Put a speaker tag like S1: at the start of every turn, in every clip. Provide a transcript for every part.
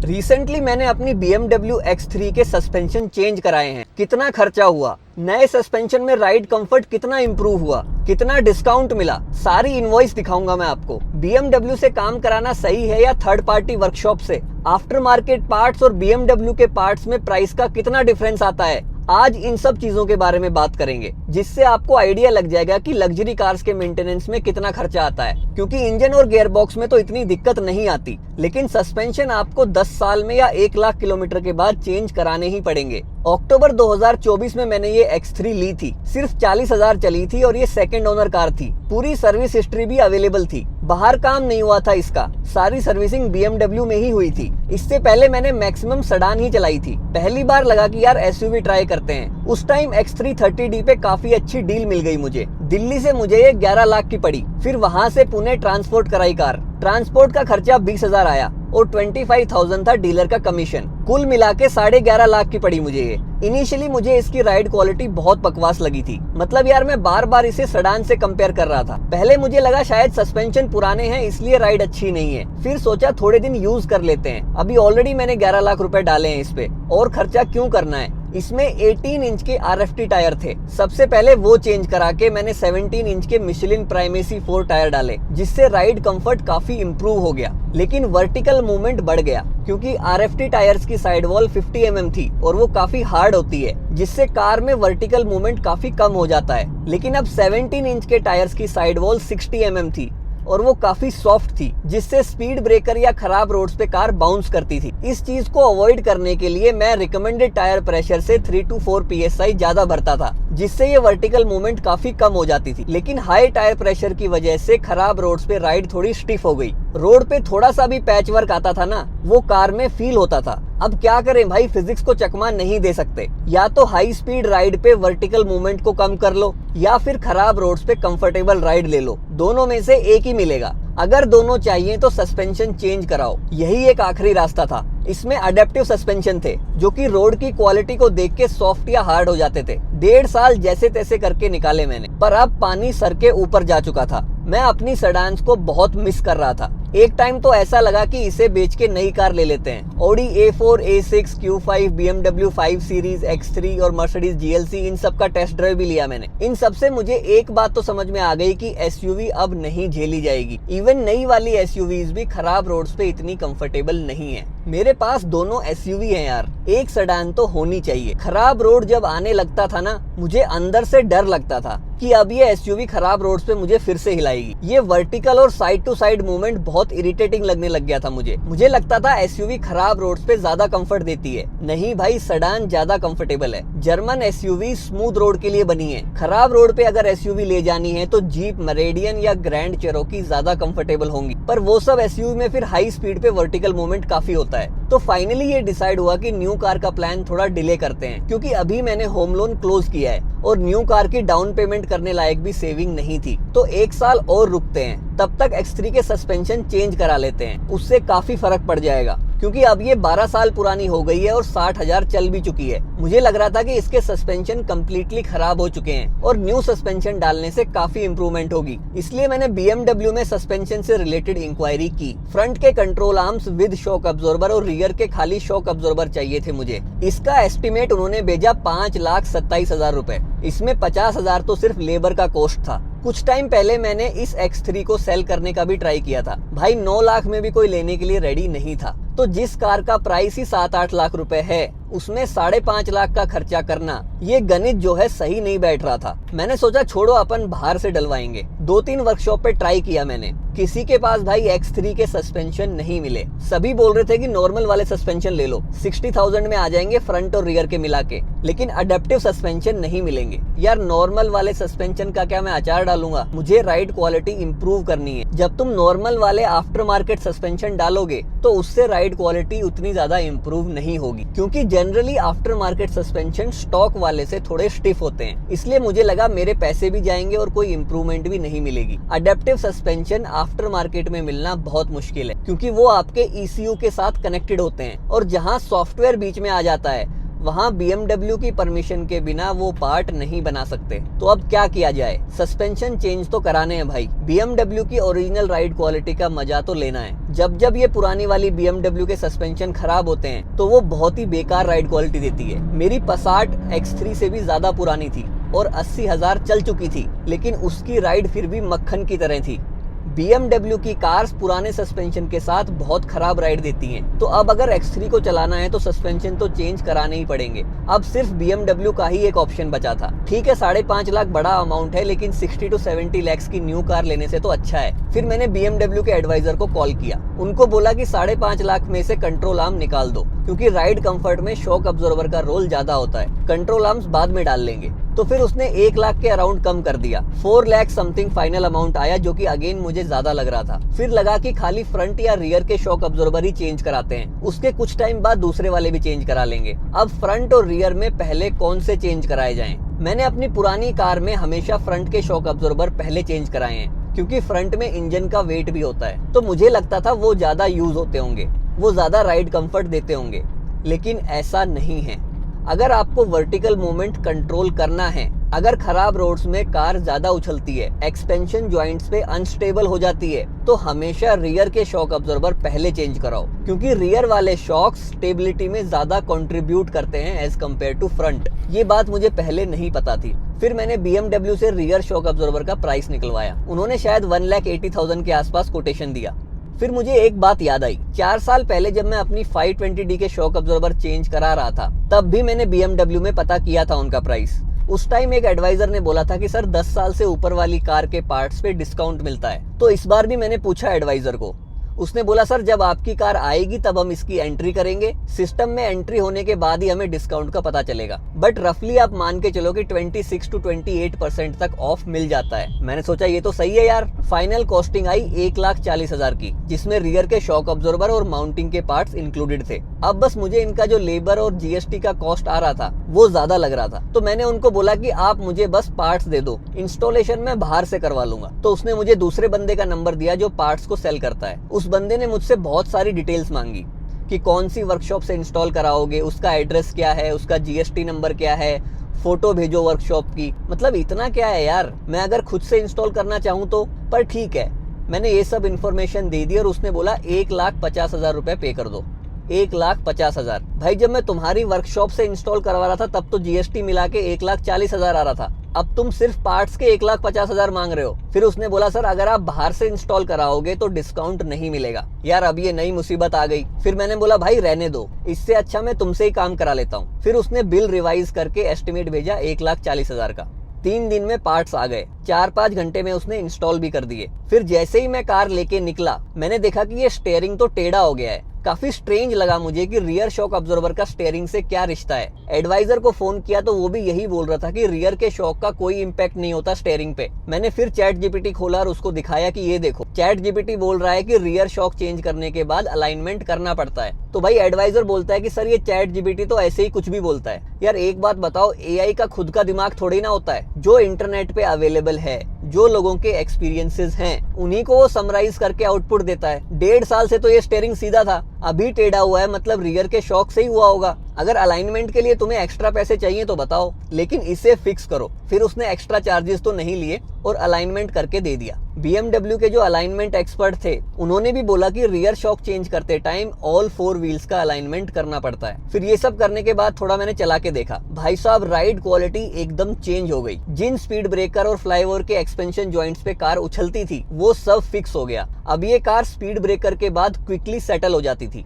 S1: Recently मैंने अपनी BMW X3 के सस्पेंशन चेंज कराए हैं। कितना खर्चा हुआ, नए सस्पेंशन में राइड कंफर्ट कितना इंप्रूव हुआ, कितना डिस्काउंट मिला, सारी इनवॉइस दिखाऊंगा मैं आपको। BMW से काम कराना सही है या थर्ड पार्टी वर्कशॉप से, आफ्टर मार्केट पार्ट्स और BMW के पार्ट्स में प्राइस का कितना डिफरेंस आता है, आज इन सब चीजों के बारे में बात करेंगे, जिससे आपको आइडिया लग जाएगा कि लग्जरी कार्स के मेंटेनेंस में कितना खर्चा आता है। क्योंकि इंजन और गियर बॉक्स में तो इतनी दिक्कत नहीं आती, लेकिन सस्पेंशन आपको 10 साल में या 1 लाख किलोमीटर के बाद चेंज कराने ही पड़ेंगे। अक्टूबर 2024 में मैंने ये X3 ली थी। सिर्फ 40,000 चली थी और ये सेकंड ओनर कार थी। पूरी सर्विस हिस्ट्री भी अवेलेबल थी। बाहर काम नहीं हुआ था इसका, सारी सर्विसिंग BMW में ही हुई थी। इससे पहले मैंने मैक्सिमम सेडान ही चलाई थी। पहली बार लगा कि यार SUV ट्राई करते हैं। उस टाइम X3 30D पे काफी अच्छी डील मिल गई मुझे। दिल्ली से मुझे ये 11 लाख की पड़ी। फिर वहां से पुणे ट्रांसपोर्ट कराई कार। ट्रांसपोर्ट का खर्चा 20,000 आया और 25,000 था डीलर का कमीशन। कुल मिला के 11.5 लाख की पड़ी मुझे ये। इनिशियली मुझे इसकी राइड क्वालिटी बहुत बकवास लगी थी। मतलब यार मैं बार बार इसे सेडान से कंपेयर कर रहा था। पहले मुझे लगा शायद सस्पेंशन पुराने हैं इसलिए राइड अच्छी नहीं है। फिर सोचा थोड़े दिन यूज कर लेते हैं। अभी ऑलरेडी मैंने 11 लाख रुपए डाले हैं इस पे, और खर्चा क्यों करना है। इसमें 18 इंच के RFT टायर थे। सबसे पहले वो चेंज करा के मैंने 17 इंच के मिशेलिन प्राइमेसी 4 टायर डाले, जिससे राइड कंफर्ट काफी इंप्रूव हो गया। लेकिन वर्टिकल मूवमेंट बढ़ गया, क्योंकि RFT टायर्स की साइड वॉल 50 mm थी और वो काफी हार्ड होती है, जिससे कार में वर्टिकल मूवमेंट काफी कम हो जाता है। लेकिन अब 17 इंच के टायर्स की साइड वॉल 60 mm थी और वो काफी सॉफ्ट थी, जिससे स्पीड ब्रेकर या खराब रोड्स पे कार बाउंस करती थी। इस चीज को अवॉइड करने के लिए मैं रिकमेंडेड टायर प्रेशर से 3 to 4 PSI ज्यादा भरता था, जिससे ये वर्टिकल मूवमेंट काफी कम हो जाती थी। लेकिन हाई टायर प्रेशर की वजह से खराब रोड्स पे राइड थोड़ी स्टिफ हो गई। रोड पे थोड़ा सा भी पैच वर्क आता था ना, वो कार में फील होता था। अब क्या करें भाई, फिजिक्स को चकमा नहीं दे सकते। या तो हाई स्पीड राइड पे वर्टिकल मूवमेंट को कम कर लो, या फिर खराब रोड्स पे कंफर्टेबल राइड ले लो। दोनों में से एक ही मिलेगा। अगर दोनों चाहिए तो सस्पेंशन चेंज कराओ, यही एक आखिरी रास्ता था। इसमें अडेप्टिव सस्पेंशन थे, जो कि रोड की क्वालिटी को देख के सॉफ्ट या हार्ड हो जाते थे। 1.5 साल जैसे तैसे करके निकाले मैंने, पर अब पानी सर के ऊपर जा चुका था। मैं अपनी सेडान्स को बहुत मिस कर रहा था। एक टाइम तो ऐसा लगा कि इसे बेच के नई कार ले लेते हैं। Audi A4, A6, Q5, BMW 5 series, X3 और Mercedes GLC, इन सब का टेस्ट ड्राइव भी लिया मैंने। इन सब से मुझे एक बात तो समझ में आ गई कि SUV अब नहीं झेली जाएगी। इवन नई वाली SUVs भी खराब रोड्स पे इतनी कंफर्टेबल नहीं है। मेरे पास दोनों SUV हैं यार, एक सेडान तो होनी चाहिए। खराब रोड जब आने लगता था ना, मुझे अंदर से डर लगता था कि अब ये SUV खराब रोड्स पे मुझे फिर से हिलाएगी। ये वर्टिकल और साइड टू साइड मूवमेंट बहुत इरिटेटिंग लगने लग गया था मुझे लगता था SUV खराब रोड्स पे ज्यादा कंफर्ट देती है। नहीं भाई, सेडान ज्यादा कंफर्टेबल है। जर्मन SUV स्मूथ रोड के लिए बनी है। खराब रोड पे अगर SUV ले जानी है तो जीप मेरिडियन या ग्रैंड चेरोकी ज्यादा कंफर्टेबल होंगी, पर वो सब SUV में फिर हाई स्पीड पे वर्टिकल मूवमेंट काफी होता है। तो फाइनली ये डिसाइड हुआ कि न्यू कार का प्लान थोड़ा डिले करते हैं, क्योंकि अभी मैंने होम लोन क्लोज किया है और न्यू कार की डाउन पेमेंट करने लायक भी सेविंग नहीं थी। तो 1 साल और रुकते हैं, तब तक X3 के सस्पेंशन चेंज करा लेते हैं। उससे काफी फर्क पड़ जाएगा, क्योंकि अब ये 12 साल पुरानी हो गई है और 60,000 चल भी चुकी है। मुझे लग रहा था कि इसके सस्पेंशन कम्प्लीटली खराब हो चुके हैं और न्यू सस्पेंशन डालने से काफी इंप्रूवमेंट होगी। इसलिए मैंने BMW में सस्पेंशन से रिलेटेड इंक्वायरी की। फ्रंट के control arms with shock absorber और रियर के खाली शॉक अब्जॉर्बर चाहिए थे मुझे। इसका एस्टिमेट उन्होंने भेजा 5,27,000 रुपए। इसमें 50,000 तो सिर्फ लेबर का कॉस्ट था। कुछ टाइम पहले मैंने इस X3 को सेल करने का भी ट्राई किया था। भाई 9 लाख में भी कोई लेने के लिए रेडी नहीं था। तो जिस कार का प्राइस ही 7-8 लाख रुपए है, उसमें 5.5 लाख का खर्चा करना, ये गणित जो है सही नहीं बैठ रहा था। मैंने सोचा छोड़ो, अपन बाहर से डलवाएंगे। 2-3 वर्कशॉप पे ट्राई किया मैंने। किसी के पास भाई X3 के सस्पेंशन नहीं मिले। सभी बोल रहे थे कि नॉर्मल वाले सस्पेंशन ले लो, 60,000 में आ जाएंगे फ्रंट और रियर के मिला के। लेकिन अडेप्टिव सस्पेंशन नहीं मिलेंगे। यार नॉर्मल वाले सस्पेंशन का क्या मैं अचार डालूंगा? मुझे राइड क्वालिटी इंप्रूव करनी है। जब तुम नॉर्मल वाले आफ्टर मार्केट सस्पेंशन डालोगे तो उससे राइड क्वालिटी उतनी ज्यादा इंप्रूव नहीं होगी, क्योंकि generally after market suspension stock वाले से थोड़े स्टिफ होते हैं। इसलिए मुझे लगा मेरे पैसे भी जाएंगे और कोई इंप्रूवमेंट भी नहीं मिलेगी। अडेप्टिव सस्पेंशन आफ्टर मार्केट में मिलना बहुत मुश्किल है, क्योंकि वो आपके ECU के साथ कनेक्टेड होते हैं और जहां सॉफ्टवेयर बीच में आ जाता है वहाँ BMW की परमिशन के बिना वो पार्ट नहीं बना सकते। तो अब क्या किया जाए? सस्पेंशन चेंज तो कराने हैं भाई। BMW की ओरिजिनल राइड क्वालिटी का मजा तो लेना है। जब जब ये पुरानी वाली BMW के सस्पेंशन खराब होते हैं तो वो बहुत ही बेकार राइड क्वालिटी देती है। मेरी Passat X3 से भी ज्यादा पुरानी थी और 80,000 चल चुकी थी, लेकिन उसकी राइड फिर भी मक्खन की तरह थी। BMW की कार्स पुराने सस्पेंशन के साथ बहुत खराब राइड देती हैं। तो अब अगर X3 को चलाना है तो सस्पेंशन तो चेंज कराने ही पड़ेंगे। अब सिर्फ BMW का ही एक ऑप्शन बचा था। ठीक है, 5.5 लाख बड़ा अमाउंट है, लेकिन 60 to 70 lakhs की न्यू कार लेने से तो अच्छा है। फिर मैंने BMW के एडवाइजर को कॉल किया। उनको बोला कि 5.5 लाख में से कंट्रोल आर्म निकाल दो, क्योंकि राइड कंफर्ट में शॉक अब्जॉर्बर का रोल ज्यादा होता है। कंट्रोल आर्म्स बाद में डाल लेंगे। तो फिर उसने 1 लाख के अराउंड कम कर दिया। 4 लाख समथिंग फाइनल अमाउंट आया, जो कि अगेन मुझे ज्यादा लग रहा था। फिर लगा कि खाली फ्रंट या रियर के शॉक अब्जॉर्बर ही चेंज कराते हैं, उसके कुछ टाइम बाद दूसरे वाले भी चेंज करा लेंगे। अब फ्रंट और रियर में पहले कौन से चेंज कराए जाएं? मैंने अपनी पुरानी कार में हमेशा फ्रंट के शॉक अब्जॉर्बर पहले चेंज कराए हैं, क्योंकि फ्रंट में इंजन का वेट भी होता है। तो मुझे लगता था वो ज्यादा यूज होते होंगे, वो ज्यादा राइड कंफर्ट देते होंगे, लेकिन ऐसा नहीं है। अगर आपको वर्टिकल मूवमेंट कंट्रोल करना है, अगर खराब रोड्स में कार ज्यादा उछलती है, एक्सपेंशन जॉइंट्स पे अनस्टेबल हो जाती है, तो हमेशा रियर के शॉक अब्जॉर्बर पहले चेंज कराओ, क्योंकि रियर वाले शॉक्स स्टेबिलिटी में ज्यादा कंट्रीब्यूट करते हैं एज कम्पेयर टू फ्रंट। ये बात मुझे पहले नहीं पता थी। फिर मैंने BMW से रियर शॉक अब्जॉर्बर का प्राइस निकलवाया। उन्होंने शायद 1,80,000 के आसपास कोटेशन दिया। फिर मुझे एक बात याद आई, 4 साल पहले जब मैं अपनी 520D के शॉक अब्जॉर्बर चेंज करा रहा था, तब भी मैंने BMW में पता किया था उनका प्राइस। उस टाइम एक एडवाइजर ने बोला था कि सर 10 साल से ऊपर वाली कार के पार्ट्स पे डिस्काउंट मिलता है। तो इस बार भी मैंने पूछा एडवाइजर को, उसने बोला सर जब आपकी कार आएगी तब हम इसकी एंट्री करेंगे, सिस्टम में एंट्री होने के बाद ही हमें डिस्काउंट का पता चलेगा, बट रफली आप मान के चलो कि 26 to 28% तक ऑफ मिल जाता है। मैंने सोचा ये तो सही है यार। फाइनल कॉस्टिंग आई 1,40,000 की, जिसमें रियर के शॉक अब्जॉर्बर और माउंटिंग के पार्ट्स इंक्लूडेड थे। अब बस मुझे इनका जो लेबर और GST का कॉस्ट आ रहा था वो ज्यादा लग रहा था। तो मैंने उनको बोला कि आप मुझे बस पार्ट्स दे दो, इंस्टॉलेशन मैं बाहर से करवा लूंगा। तो उसने मुझे दूसरे बंदे का नंबर दिया जो पार्ट्स को सेल करता है। उस बंदे ने मुझसे बहुत सारी डिटेल्स मांगी कि कौन सी वर्कशॉप से इंस्टॉल कराओगे, उसका एड्रेस क्या है, उसका GST नंबर क्या है, फोटो भेजो वर्कशॉप की। मतलब इतना क्या है यार, मैं अगर खुद से इंस्टॉल करना चाहूँ तो। पर ठीक है, मैंने ये सब इन्फॉर्मेशन दे दी और उसने बोला 1,50,000 रुपए पे कर दो। 1,50,000। भाई जब मैं तुम्हारी वर्कशॉप से इंस्टॉल करवा रहा था तब तो GST मिला के 1,40,000 आ रहा था। अब तुम सिर्फ पार्ट्स के 1,50,000 मांग रहे हो। फिर उसने बोला सर अगर आप बाहर से इंस्टॉल कराओगे तो डिस्काउंट नहीं मिलेगा। यार अब ये नई मुसीबत आ गई। फिर मैंने बोला भाई रहने दो, इससे अच्छा मैं तुमसे ही काम करा लेता हूँ। फिर उसने बिल रिवाइज करके एस्टिमेट भेजा 1,40,000 का। 3 दिन में पार्ट्स आ गए, 4-5 घंटे में उसने इंस्टॉल भी कर दिए। फिर जैसे ही मैं कार लेके निकला, मैंने देखा कि ये स्टीयरिंग तो टेढ़ा हो गया है। काफी स्ट्रेंज लगा मुझे कि रियर शॉक अब्जॉर्बर का स्टीयरिंग से क्या रिश्ता है। एडवाइजर को फोन किया तो वो भी यही बोल रहा था कि रियर के शॉक का कोई इम्पैक्ट नहीं होता स्टीयरिंग पे। मैंने फिर ChatGPT खोला और उसको दिखाया कि ये देखो, ChatGPT बोल रहा है कि रियर शॉक चेंज करने के बाद अलाइनमेंट करना पड़ता है। तो भाई एडवाइजर बोलता है कि सर ये ChatGPT तो ऐसे ही कुछ भी बोलता है। यार एक बात बताओ, AI का खुद का दिमाग थोड़ी ना होता है। जो इंटरनेट पे अवेलेबल है, जो लोगों के एक्सपीरियंसेस हैं, उन्हीं को वो समराइज करके आउटपुट देता है। 1.5 साल से तो ये स्टीयरिंग सीधा था, अभी टेढ़ा हुआ है, मतलब रियर के शॉक से ही हुआ होगा। अगर अलाइनमेंट के लिए तुम्हें एक्स्ट्रा पैसे चाहिए तो बताओ, लेकिन इसे फिक्स करो। फिर उसने एक्स्ट्रा चार्जेस तो नहीं लिए और अलाइनमेंट करके दे दिया। BMW के जो अलाइनमेंट एक्सपर्ट थे, उन्होंने भी बोला कि रियर शॉक चेंज करते टाइम ऑल 4 व्हील्स का अलाइनमेंट करना पड़ता है। फिर ये सब करने के बाद थोड़ा मैंने चला के देखा, भाई साहब राइड क्वालिटी एकदम चेंज हो गई। जिन स्पीड ब्रेकर और फ्लाईओवर के एक्सपेंशन जॉइंट्स पे कार उछलती थी वो सब फिक्स हो गया। अब ये कार स्पीड ब्रेकर के बाद क्विकली सेटल हो जाती थी।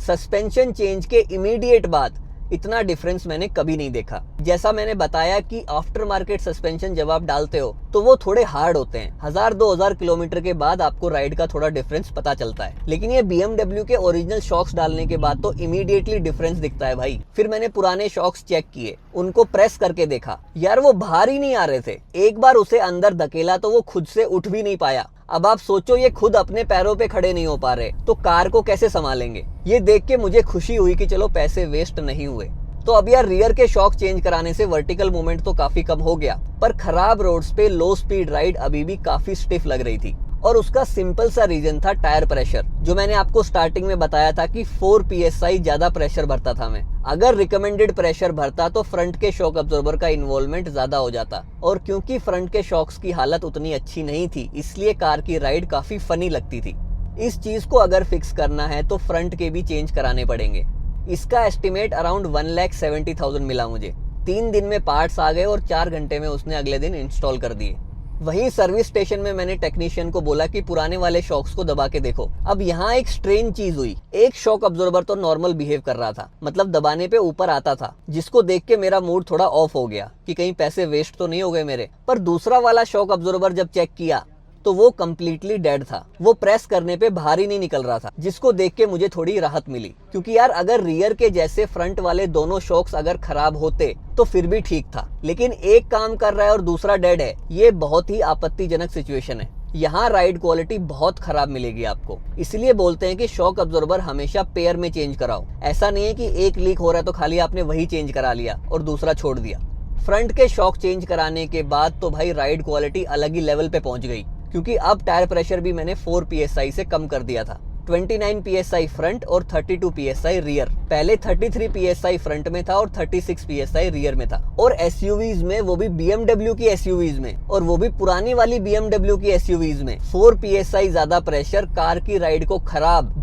S1: सस्पेंशन चेंज के इमीडिएट बाद इतना डिफरेंस मैंने कभी नहीं देखा। जैसा मैंने बताया कि आफ्टर मार्केट सस्पेंशन जब आप डालते हो तो वो थोड़े हार्ड होते हैं। 1000-2000 किलोमीटर के बाद आपको राइड का थोड़ा डिफरेंस पता चलता है, लेकिन ये BMW के ओरिजिनल शॉक्स डालने के बाद तो इमीडिएटली डिफरेंस दिखता है भाई। फिर मैंने पुराने शॉक्स चेक किए, उनको प्रेस करके देखा, यार वो बाहर ही नहीं आ रहे थे। एक बार उसे अंदर धकेला तो वो खुद से उठ भी नहीं पाया। अब आप सोचो, ये खुद अपने पैरों पे खड़े नहीं हो पा रहे तो कार को कैसे संभालेंगे। ये देख के मुझे खुशी हुई कि चलो पैसे वेस्ट नहीं हुए। तो अब यार रियर के शॉक चेंज कराने से वर्टिकल मूवमेंट तो काफी कम हो गया, पर खराब रोड्स पे लो स्पीड राइड अभी भी काफी स्टिफ लग रही थी। और उसका सिंपल सा रीजन था टायर प्रेशर, जो मैंने आपको स्टार्टिंग में बताया था कि 4 PSI ज्यादा प्रेशर भरता था मैं। अगर रिकमेंडेड प्रेशर भरता तो फ्रंट के शॉक अब्जॉर्बर का इन्वॉल्वमेंट ज्यादा हो जाता, और क्योंकि फ्रंट के शॉक्स की हालत उतनी अच्छी नहीं थी इसलिए कार की राइड काफी फनी लगती थी। इस चीज को अगर फिक्स करना है तो फ्रंट के भी चेंज कराने पड़ेंगे। इसका एस्टिमेट अराउंड 1,70,000 मिला मुझे। 3 दिन में पार्ट्स आ गए और 4 घंटे में उसने अगले दिन इंस्टॉल कर दिए। वहीं सर्विस स्टेशन में मैंने टेक्नीशियन को बोला कि पुराने वाले शॉक्स को दबा के देखो। अब यहाँ एक स्ट्रेंज चीज हुई, एक शॉक अब्जॉर्बर तो नॉर्मल बिहेव कर रहा था, मतलब दबाने पे ऊपर आता था, जिसको देख के मेरा मूड थोड़ा ऑफ हो गया कि कहीं पैसे वेस्ट तो नहीं हो गए मेरे। पर दूसरा वाला शॉक अब्जॉर्बर जब चेक किया तो वो कम्प्लीटली डेड था, वो प्रेस करने पे बाहर ही नहीं निकल रहा था, जिसको देख के मुझे थोड़ी राहत मिली। क्योंकि यार अगर रियर के जैसे फ्रंट वाले दोनों शॉक्स अगर खराब होते तो फिर भी ठीक था, लेकिन एक काम कर रहा है और दूसरा डेड है, ये बहुत ही आपत्तिजनक सिचुएशन है। यहाँ राइड क्वालिटी बहुत खराब मिलेगी आपको। इसलिए बोलते हैं कि शॉक अब्जॉर्बर हमेशा पेयर में चेंज कराओ। ऐसा नहीं है कि एक लीक हो रहा है तो खाली आपने वही चेंज करा लिया और दूसरा छोड़ दिया। फ्रंट के शॉक चेंज कराने के बाद तो भाई राइड क्वालिटी अलग ही लेवल पे पहुंच गई, क्योंकि अब टायर प्रेशर भी मैंने 4 PSI से कम कर दिया था। 29 PSI फ्रंट और 32 PSI रियर। पहले 33 PSI फ्रंट में था और 36 PSI रियर में था। और SUVs में, वो भी BMW की SUVs में, और वो भी पुरानी वाली BMW की SUVs में 4 PSI ज्यादा प्रेशर कार की राइड को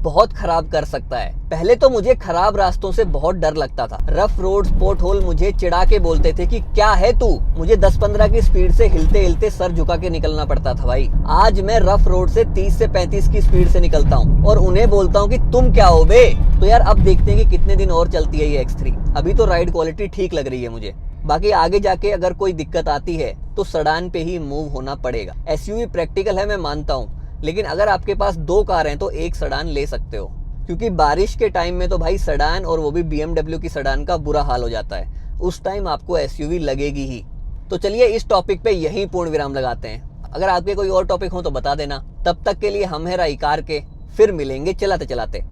S1: बहुत खराब कर सकता है। पहले तो मुझे खराब रास्तों से बहुत डर लगता था। रफ रोड, स्पॉट होल मुझे चिढ़ा के बोलते थे कि क्या है तू। मुझे 10-15 की स्पीड से हिलते हिलते सर झुका के निकलना पड़ता था भाई। आज मैं रफ रोड से 30 से 35 की स्पीड से निकलता हूँ और उन्हें बोलता हूँ कि तुम क्या हो बे। तो यार अब देखते हैं कि कितने दिन और चलती है ये X3। अभी तो राइड क्वालिटी ठीक लग रही है मुझे। बाकी आगे जाके अगर कोई दिक्कत आती है तो सेडान पे ही मूव होना पड़ेगा। SUV प्रैक्टिकल है, मैं मानता हूँ, लेकिन अगर आपके पास 2 कार हैं तो एक सेडान ले सकते हो, क्योंकि बारिश के टाइम में तो भाई सेडान, और वो भी BMW की सेडान का बुरा हाल हो जाता है। उस टाइम आपको SUV लगेगी ही। तो चलिए इस टॉपिक पे यहीं पूर्ण विराम लगाते हैं। अगर आपके कोई और टॉपिक हो तो बता देना। तब तक के लिए हम हैं राइकार के, फिर मिलेंगे चलाते चलाते।